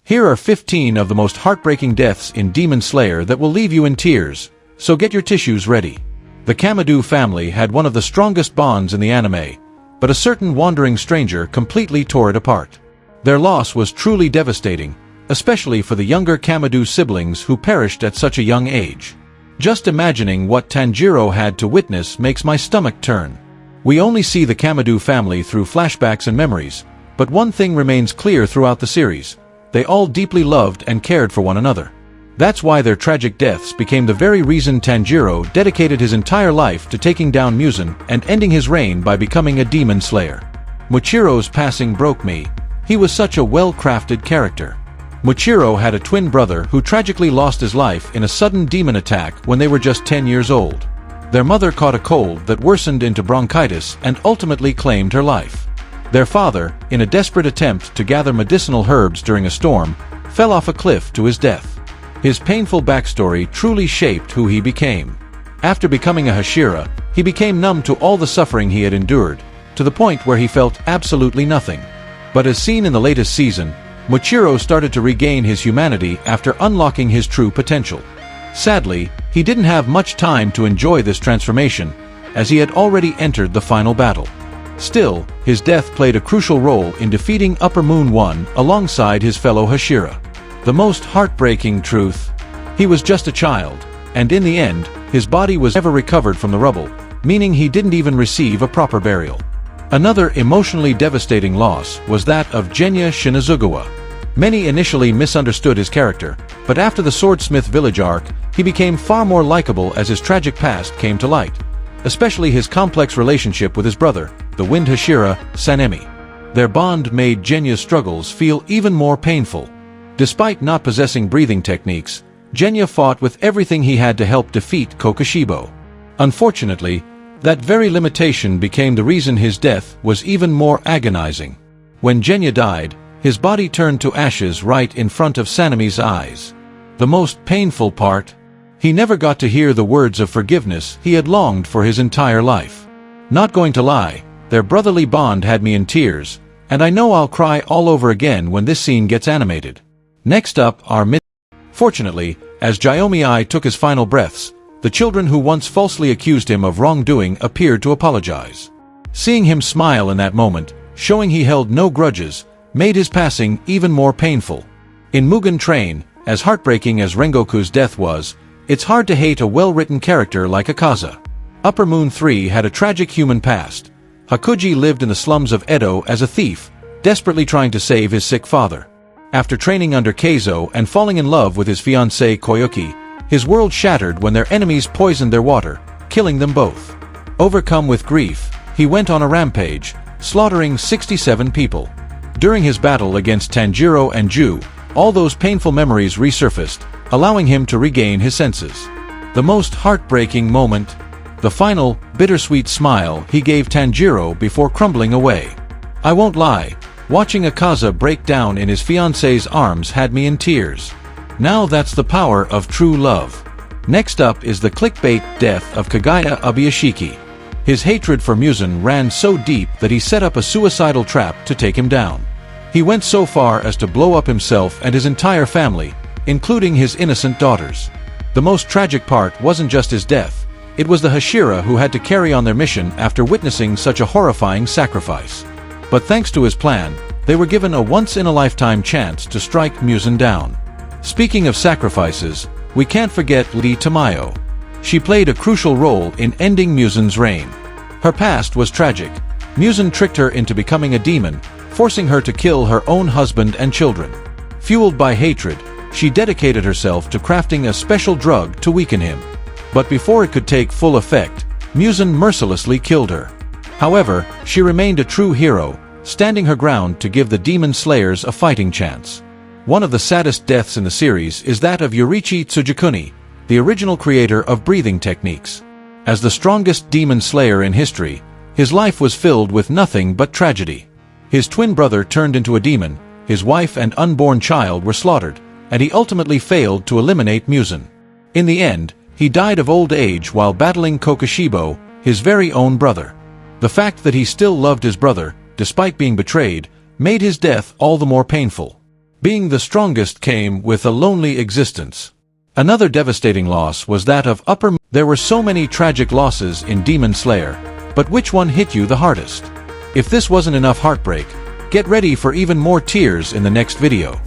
Here are 15 of the most heartbreaking deaths in Demon Slayer that will leave you in tears, so get your tissues ready. The Kamado family had one of the strongest bonds in the anime, but a certain wandering stranger completely tore it apart. Their loss was truly devastating, especially for the younger Kamado siblings who perished at such a young age. Just imagining what Tanjiro had to witness makes my stomach turn. We only see the Kamado family through flashbacks and memories, but one thing remains clear throughout the series: they all deeply loved and cared for one another. That's why their tragic deaths became the very reason Tanjiro dedicated his entire life to taking down Muzan and ending his reign by becoming a demon slayer. Mochiro's passing broke me. He was such a well-crafted character. Mochiro had a twin brother who tragically lost his life in a sudden demon attack when they were just 10 years old. Their mother caught a cold that worsened into bronchitis and ultimately claimed her life. Their father, in a desperate attempt to gather medicinal herbs during a storm, fell off a cliff to his death. His painful backstory truly shaped who he became. After becoming a Hashira, he became numb to all the suffering he had endured, to the point where he felt absolutely nothing. But as seen in the latest season, Mochiro started to regain his humanity after unlocking his true potential. Sadly, he didn't have much time to enjoy this transformation, as he had already entered the final battle. Still, his death played a crucial role in defeating Upper Moon 1 alongside his fellow Hashira. The most heartbreaking truth: he was just a child, and in the end, his body was never recovered from the rubble, meaning he didn't even receive a proper burial. Another emotionally devastating loss was that of Genya Shinazugawa. Many initially misunderstood his character, but after the Swordsmith Village arc, he became far more likable as his tragic past came to light, especially his complex relationship with his brother, the Wind Hashira, Sanemi. Their bond made Genya's struggles feel even more painful. Despite not possessing breathing techniques, Genya fought with everything he had to help defeat Kokushibo. Unfortunately, that very limitation became the reason his death was even more agonizing. When Genya died, his body turned to ashes right in front of Sanemi's eyes. The most painful part: he never got to hear the words of forgiveness he had longed for his entire life. Not going to lie, their brotherly bond had me in tears, and I know I'll cry all over again when this scene gets animated. Next up are Fortunately, as Gyomii took his final breaths, the children who once falsely accused him of wrongdoing appeared to apologize. Seeing him smile in that moment, showing he held no grudges, made his passing even more painful. In Mugen Train, as heartbreaking as Rengoku's death was, it's hard to hate a well-written character like Akaza. Upper Moon 3 had a tragic human past. Hakuji lived in the slums of Edo as a thief, desperately trying to save his sick father. After training under Keizo and falling in love with his fiancée Koyuki, his world shattered when their enemies poisoned their water, killing them both. Overcome with grief, he went on a rampage, slaughtering 67 people. During his battle against Tanjiro and Ju, all those painful memories resurfaced, allowing him to regain his senses. The most heartbreaking moment: the final, bittersweet smile he gave Tanjiro before crumbling away. I won't lie, watching Akaza break down in his fiancée's arms had me in tears. Now that's the power of true love. Next up is the clickbait death of Kaguya Obuyashiki. His hatred for Muzan ran so deep that he set up a suicidal trap to take him down. He went so far as to blow up himself and his entire family, including his innocent daughters. The most tragic part wasn't just his death, it was the Hashira who had to carry on their mission after witnessing such a horrifying sacrifice. But thanks to his plan, they were given a once-in-a-lifetime chance to strike Muzan down. Speaking of sacrifices, we can't forget Lee Tamayo. She played a crucial role in ending Muzan's reign. Her past was tragic. Muzan tricked her into becoming a demon, forcing her to kill her own husband and children. Fueled by hatred, she dedicated herself to crafting a special drug to weaken him. But before it could take full effect, Muzan mercilessly killed her. However, she remained a true hero, standing her ground to give the demon slayers a fighting chance. One of the saddest deaths in the series is that of Yoriichi Tsujikuni, the original creator of breathing techniques. As the strongest demon slayer in history, his life was filled with nothing but tragedy. His twin brother turned into a demon, his wife and unborn child were slaughtered, and he ultimately failed to eliminate Muzan. In the end, he died of old age while battling Kokushibo, his very own brother. The fact that he still loved his brother, despite being betrayed, made his death all the more painful. Being the strongest came with a lonely existence. Another devastating loss was that of Upper. There were so many tragic losses in Demon Slayer, but which one hit you the hardest? If this wasn't enough heartbreak, get ready for even more tears in the next video.